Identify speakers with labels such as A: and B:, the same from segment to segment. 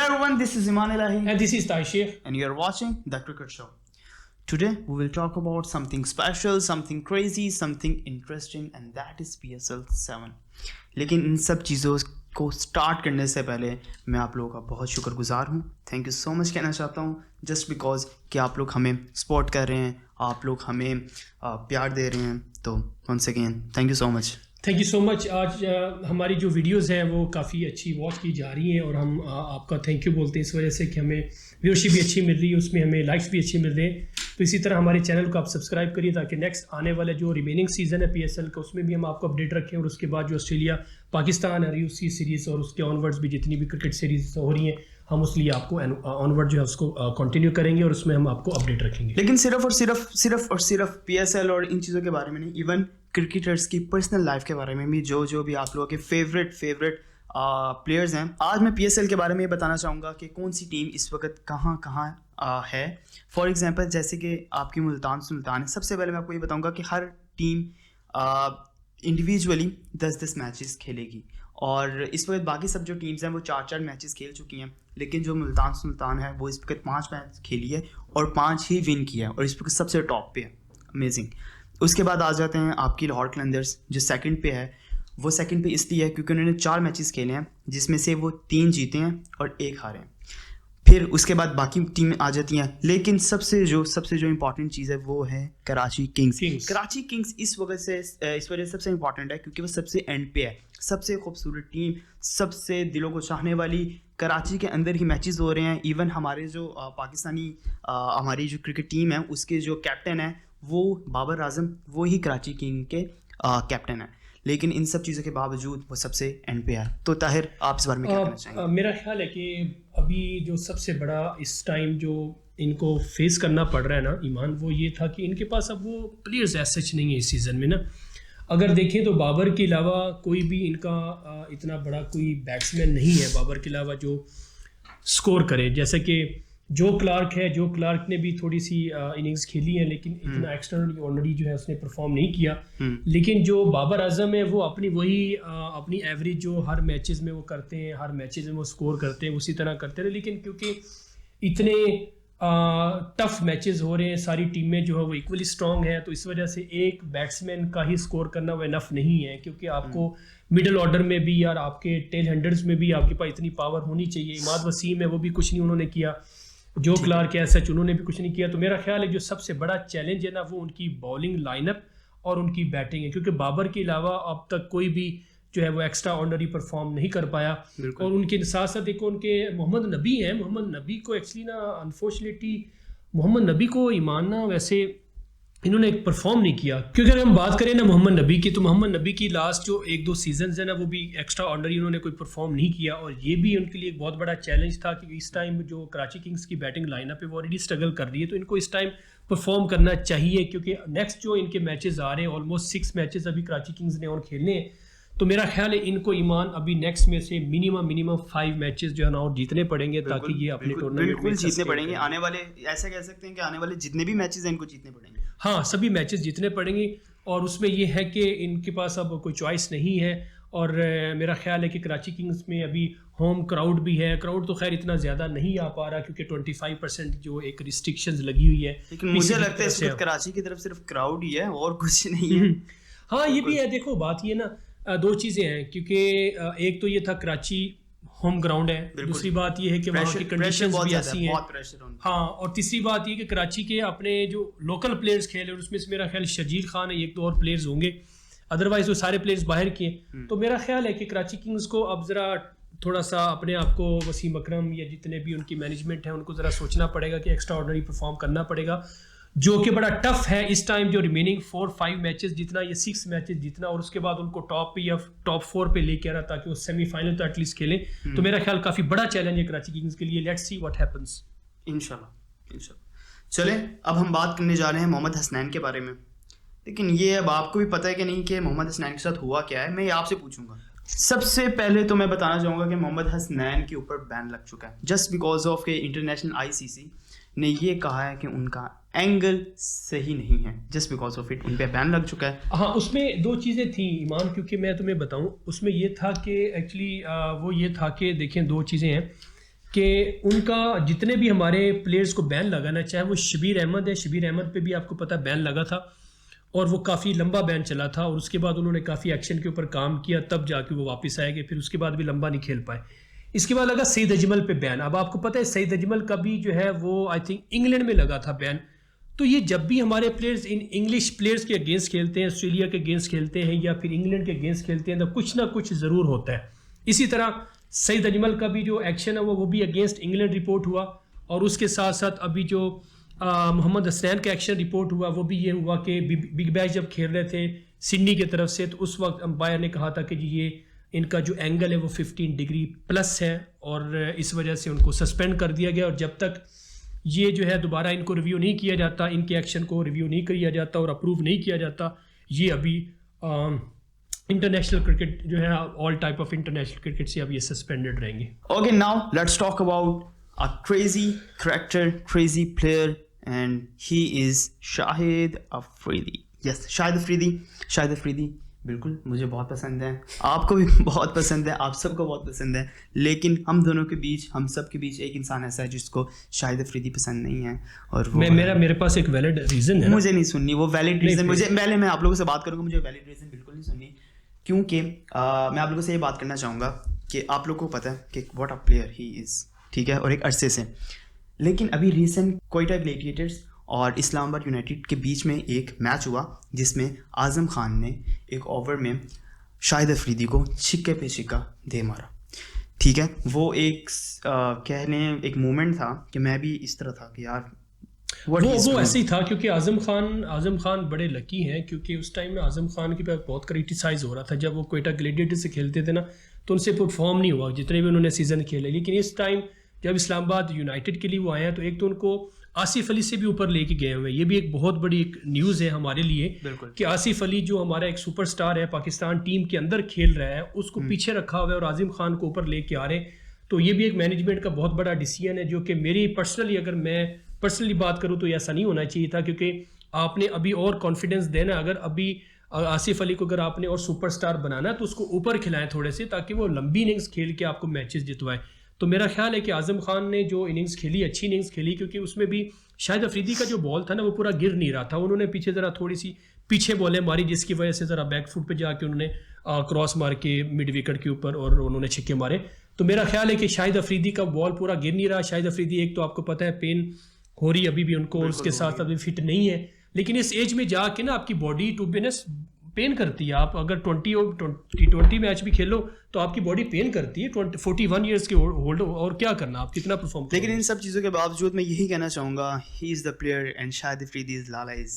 A: Hello everyone, this is Iman Elahi
B: And this is Taishir.
A: and you are watching The Cricket Show. Today we will talk about something special, something crazy, something interesting and that is PSL 7. लेकिन इन सब चीज़ों को start करने से पहले मैं आप लोगों का बहुत शुक्रगुजार हूँ. थैंक यू सो मच कहना चाहता हूँ जस्ट बिकॉज कि आप लोग हमें सपोर्ट कर रहे हैं, आप लोग हमें प्यार दे रहे हैं. तो once again thank you so much.
B: Thank you so much. आज हमारी जो वीडियोस हैं वो काफ़ी अच्छी वॉच की जा रही हैं और हम आपका थैंक यू बोलते हैं इस वजह से कि हमें व्यूअरशिप भी अच्छी मिल रही है, उसमें हमें लाइक्स भी अच्छी मिल रहे हैं. तो इसी तरह हमारे चैनल को आप सब्सक्राइब करिए ताकि नेक्स्ट आने वाला जो रिमेनिंग सीज़न है PSL का उसमें भी हम आपको अपडेट रखें. और उसके बाद जो ऑस्ट्रेलिया पाकिस्तान है उसकी सीरीज़ और उसके ऑनवर्ड्स भी जितनी भी क्रिकेट सीरीज़ हो रही हैं हम उस लिए आपको ऑनवर्ड जो है उसको कंटिन्यू करेंगे और उसमें हम आपको अपडेट रखेंगे.
A: लेकिन सिर्फ PSL और इन चीज़ों के बारे में नहीं, इवन क्रिकेटर्स की पर्सनल लाइफ के बारे में भी जो भी आप लोगों के फेवरेट प्लेयर्स हैं. आज मैं PSL के बारे में ये बताना चाहूँगा कि कौन सी टीम इस वक्त कहाँ है. फॉर एग्जांपल जैसे कि आपकी मुल्तान सुल्तान है. सबसे पहले मैं आपको ये बताऊँगा कि हर टीम इंडिविजुअली 10 मैचेस खेलेगी और इस वक्त बाकी सब जो टीम्स हैं वो 4 मैचेस खेल चुकी हैं. लेकिन जो मुल्तान सुल्तान है वो इस वक्त 5 मैच खेली है और 5 ही विन किया है और इस वक्त सबसे टॉप पे है. अमेजिंग. उसके बाद आ जाते हैं आपकी लाहौर कलंदर्स जो सेकंड पे है. वो सेकंड पे इसलिए है क्योंकि उन्होंने 4 मैचेस खेले हैं जिसमें से वो 3 जीते हैं और 1 हारे हैं. फिर उसके बाद बाकी टीमें आ जाती हैं. लेकिन सबसे जो इम्पोर्टेंट चीज़ है वो है कराची किंग्स. कराची किंग्स इस वजह से सबसे इम्पोर्टेंट है क्योंकि वो सबसे एंड पे है. सबसे खूबसूरत टीम, सबसे दिलों को चाहने वाली. कराची के अंदर ही मैचेस हो रहे हैं. इवन हमारे जो पाकिस्तानी हमारी जो क्रिकेट टीम है उसके जो कैप्टन है वो बाबर आजम, वो ही कराची किंग के कैप्टन है. लेकिन इन सब चीज़ों के बावजूद वो सबसे एंड पे है. तो ताहिर आप इस बारे में क्या कहना चाहेंगे?
B: मेरा ख्याल है कि अभी जो सबसे बड़ा इस टाइम जो इनको फेस करना पड़ रहा है ना ईमान, वो ये था कि इनके पास अब वो प्लेयर्स ऐसे सच नहीं है इस सीज़न में ना. अगर देखें तो बाबर के अलावा कोई भी इनका इतना बड़ा कोई बैट्समैन नहीं है बाबर के अलावा जो स्कोर करे. जैसे कि जो क्लार्क ने भी थोड़ी सी इनिंग्स खेली है लेकिन इतना एक्स्ट्राऑर्डिनरी जो है उसने परफॉर्म नहीं किया. लेकिन जो बाबर आजम है वो अपनी एवरेज जो हर मैचेस में वो करते हैं, हर मैचेस में वो स्कोर करते हैं, उसी तरह करते रहे. लेकिन क्योंकि इतने टफ मैचेस हो रहे हैं, सारी टीमें जो है वो इक्वली स्ट्रॉन्ग है, तो इस वजह से एक बैट्समैन का ही स्कोर करना वो इनफ नहीं है. क्योंकि आपको मिडिल ऑर्डर में भी यार आपके टेल हैंडर्स में भी आपके पास इतनी पावर होनी चाहिए. इमाद वसीम है वो भी कुछ नहीं उन्होंने किया, जो क्लार्क है सच उन्होंने भी कुछ नहीं किया. तो मेरा ख्याल है जो सबसे बड़ा चैलेंज है ना वो उनकी बॉलिंग लाइनअप और उनकी बैटिंग है. क्योंकि बाबर के अलावा अब तक कोई भी जो है वो एक्स्ट्रा ऑर्डिनरी परफॉर्म नहीं कर पाया. और उनके साथ साथ देखो उनके मोहम्मद नबी हैं. मोहम्मद नबी को एक्चुअली ना अनफॉर्चुनेटली मोहम्मद नबी को ईमान ना वैसे इन्होंने परफॉर्म नहीं किया. क्योंकि अगर हम बात करें ना मोहम्मद नबी की तो मोहम्मद नबी की लास्ट जो 1-2 सीजन है ना वो भी एक्स्ट्रा ऑर्डिनरी उन्होंने कोई परफॉर्म नहीं किया. और ये भी उनके लिए एक बहुत बड़ा चैलेंज था कि इस टाइम जो कराची किंग्स की बैटिंग लाइनअप है वो ऑलरेडी स्ट्रगल कर रही है. तो इनको इस टाइम परफॉर्म करना चाहिए क्योंकि नेक्स्ट जो इनके मैचेस आ रहे हैं ऑलमोस्ट 6 मैचेस अभी कराची किंग्स ने और खेलने हैं. तो मेरा ख्याल है इनको ईमान अभी नेक्स्ट में से मिनिमम 5 मैचेस जो है ना और जीतने पड़ेंगे ताकि ये अपने टूर्नामेंट में
A: जीतने पड़ेंगे. आने वाले ऐसे कह सकते हैं कि आने वाले जितने भी मैचेस हैं इनको जीतने पड़ेंगे.
B: हाँ, सभी मैचेस जीतने पड़ेंगे. और उसमें ये है कि इनके पास अब कोई चॉइस नहीं है. और मेरा ख्याल है कि कराची किंग्स में अभी होम क्राउड भी है. क्राउड तो खैर इतना ज़्यादा नहीं आ पा रहा क्योंकि 25% जो एक रिस्ट्रिक्शंस लगी हुई है.
A: लेकिन मुझे लगता है इस वक्त कराची की तरफ सिर्फ क्राउड ही है और कुछ नहीं है.
B: हाँ, ये भी है. देखो बात ये ना 2 चीज़ें हैं क्योंकि एक तो ये था कराची होम ग्राउंड है, दूसरी बात ये है कि वहाँ की कंडीशंस भी ऐसी हैं. हाँ, और तीसरी बात ये कि कराची के अपने जो लोकल प्लेयर्स खेले और उसमें से मेरा ख्याल शजील खान है, 1-2 और प्लेयर्स होंगे, अदरवाइज वो सारे प्लेयर्स बाहर किए. तो मेरा ख्याल है कि कराची किंग्स को अब ज़रा थोड़ा सा अपने आप को वसीम अकरम या जितने भी उनकी मैनेजमेंट है उनको ज़रा सोचना पड़ेगा कि एक्स्ट्रा ऑर्डिनरी परफॉर्म करना पड़ेगा जो कि बड़ा टफ है इस टाइम. जो रिमेनिंग 4-5 मैचेस जीतना या 6 मैचेस जीतना और उसके बाद उनको टॉप पे या टॉप 4 पे लेके आना ताकि वो सेमीफाइनल तो एटलीस्ट खेलें. तो मेरा ख्याल काफ़ी बड़ा चैलेंज है कराची किंग्स के लिए. Let's see what happens.
A: इंशाल्लाह. चलें अब हम बात करने जा रहे हैं मोहम्मद हसनैन के बारे में. लेकिन ये अब आपको भी पता है कि नहीं कि मोहम्मद हसनैन के साथ हुआ क्या है. मैं ये आपसे पूछूंगा. सबसे पहले तो मैं बताना चाहूँगा कि मोहम्मद हसनैन के ऊपर बैन लग चुका है जस्ट बिकॉज ऑफ के इंटरनेशनल ICC ने ये कहा है कि उनका एंगल सही नहीं है. जस्ट बिकॉज ऑफ इट उन पे बैन लग चुका है.
B: हाँ, उसमें 2 चीज़ें थी ईमान. क्योंकि मैं तुम्हें बताऊं उसमें ये था कि एक्चुअली वो ये था कि देखें 2 चीज़ें हैं कि उनका जितने भी हमारे प्लेयर्स को बैन लगा ना, चाहे वो शबीर अहमद है, शबीर अहमद पे भी आपको पता है बैन लगा था और वो काफ़ी लंबा बैन चला था और उसके बाद उन्होंने काफ़ी एक्शन के ऊपर काम किया, तब जाके वो वापस आएंगे, फिर उसके बाद भी लंबा नहीं खेल पाए। इसके बाद लगा सईद अजमल पे बैन। अब आपको पता है सईद अजमल का भी जो है वो आई थिंक इंग्लैंड में लगा था बैन। तो ये जब भी हमारे प्लेयर्स इन इंग्लिश प्लेयर्स के अगेंस्ट खेलते हैं, ऑस्ट्रेलिया के अगेंस्ट खेलते हैं या फिर इंग्लैंड के अगेंस्ट खेलते हैं, तो कुछ ना कुछ ज़रूर होता है। इसी तरह सईद अजमल का भी जो एक्शन है वो भी अगेंस्ट इंग्लैंड रिपोर्ट हुआ और उसके साथ साथ अभी जो मोहम्मद हसनैन का एक्शन रिपोर्ट हुआ वो भी ये हुआ कि बिग बैश जब खेल रहे थे सिडनी की तरफ से, तो उस वक्त अंपायर ने कहा था कि जी ये इनका जो एंगल है वो 15 डिग्री प्लस है और इस वजह से उनको सस्पेंड कर दिया गया। और जब तक ये जो है दोबारा इनको रिव्यू नहीं किया जाता, इनके एक्शन को रिव्यू नहीं किया जाता और अप्रूव नहीं किया जाता, ये अभी इंटरनेशनल क्रिकेट जो है all type of international cricket से अब ये सस्पेंडेड रहेंगे।
A: Okay, now let's talk about a crazy character, crazy player, and he is Shahid Afridi. Yes, Shahid Afridi बिल्कुल मुझे बहुत पसंद है, आपको भी बहुत पसंद है, आप सबको बहुत पसंद है, लेकिन हम दोनों के बीच, हम सब के बीच एक इंसान ऐसा है जिसको शाहिद अफरीदी पसंद नहीं है। और वो
B: मेरे पास एक वैलिड रीज़न है।
A: मुझे नहीं सुननी वो वैलिड रीज़न, मुझे पहले मैं आप लोगों से बात करूँगा, मुझे वैलिड रीज़न बिल्कुल नहीं सुननी, क्योंकि मैं आप लोगों से ये बात करना चाहूँगा कि आप लोगों को पता है कि what a player he is, ठीक है, और एक अरसे से। लेकिन अभी रिसेंट क्वेटा ग्लेडिएटर्स और इस्लामाबाद यूनाइटेड के बीच में एक मैच हुआ जिसमें आज़म खान ने एक ओवर में शाहिद अफरीदी को छिक्के पे छिक्का दे मारा, ठीक है। वो एक कह लें एक मोमेंट था कि मैं भी इस तरह था कि यार
B: वो ऐसे ही था, क्योंकि आज़म खान बड़े लकी हैं, क्योंकि उस टाइम में आज़म खान की बहुत क्रिटिसाइज़ हो रहा था। जब वो क्वेटा ग्लेडिएटर से खेलते थे ना तो उनसे परफॉर्म नहीं हुआ जितने भी उन्होंने सीज़न खेले। लेकिन इस टाइम जब इस्लामाबाद यूनाइटेड के लिए वो आए हैं तो एक तो उनको आसिफ अली से भी ऊपर लेके गए हुए हैं। ये भी एक बहुत बड़ी एक न्यूज़ है हमारे लिए कि आसिफ अली जो हमारा एक सुपरस्टार है, पाकिस्तान टीम के अंदर खेल रहा है, उसको पीछे रखा हुआ है और आज़म खान को ऊपर लेके आ रहे हैं। तो ये भी एक मैनेजमेंट का बहुत बड़ा डिसीजन है, जो कि मेरी पर्सनली, अगर मैं पर्सनली बात करूँ तो ऐसा नहीं होना चाहिए था, क्योंकि आपने अभी और कॉन्फिडेंस देना। अगर अभी आसिफ अली को अगर आपने और सुपरस्टार बनाना है तो उसको ऊपर खिलाएं थोड़े से, ताकि वो लंबी इनिंग्स खेल के आपको मैचेस जितवाए। तो मेरा ख्याल है कि आज़म खान ने जो इनिंग्स खेली, अच्छी इनिंग्स खेली, क्योंकि उसमें भी शाहिद अफरीदी का जो बॉल था ना वो पूरा गिर नहीं रहा था। उन्होंने पीछे ज़रा थोड़ी सी पीछे बॉलें मारी, जिसकी वजह से ज़रा बैक फुट पे जाके उन्होंने क्रॉस मार के मिड विकेट के ऊपर और उन्होंने छिक्के मारे। तो मेरा ख्याल है कि शाहिद अफरीदी का बॉल पूरा गिर नहीं रहा। शाहिद अफरीदी एक तो आपको पता है पेन हो रही अभी भी उनको, उसके साथ अभी फिट नहीं है, लेकिन इस एज में जाके ना आपकी बॉडी टू बिनेस पेन करती है। आप अगर 20 मैच भी खेलो तो आपकी बॉडी पेन करती है। 41 ईयर्स के होल्ड, और क्या करना, आप कितना परफॉर्म।
A: लेकिन इन सब चीज़ों के बावजूद मैं यही कहना चाहूँगा, he is the player and Shahid Afridi is Lala is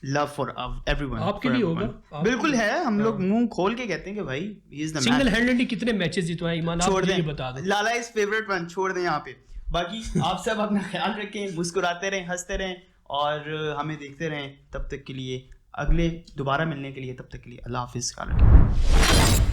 A: love for everyone.
B: आपके लिए होगा,
A: बिल्कुल है, हम लोग मुंह खोल के कहते हैं कि भाई he is the
B: single handedly कितने मैचेस जितवाए ईमान,
A: छोड़ दें,
B: बता दें।
A: लाला इज़ फेवरेट वन, छोड़ दें यहाँ पे। बाकी आप सब अपना ख्याल रखें, मुस्कुराते रहें, हंसते रहें और हमें देखते रहें। तब तक के लिए, अगले दोबारा मिलने के लिए, तब तक के लिए अल्लाह हाफिज़।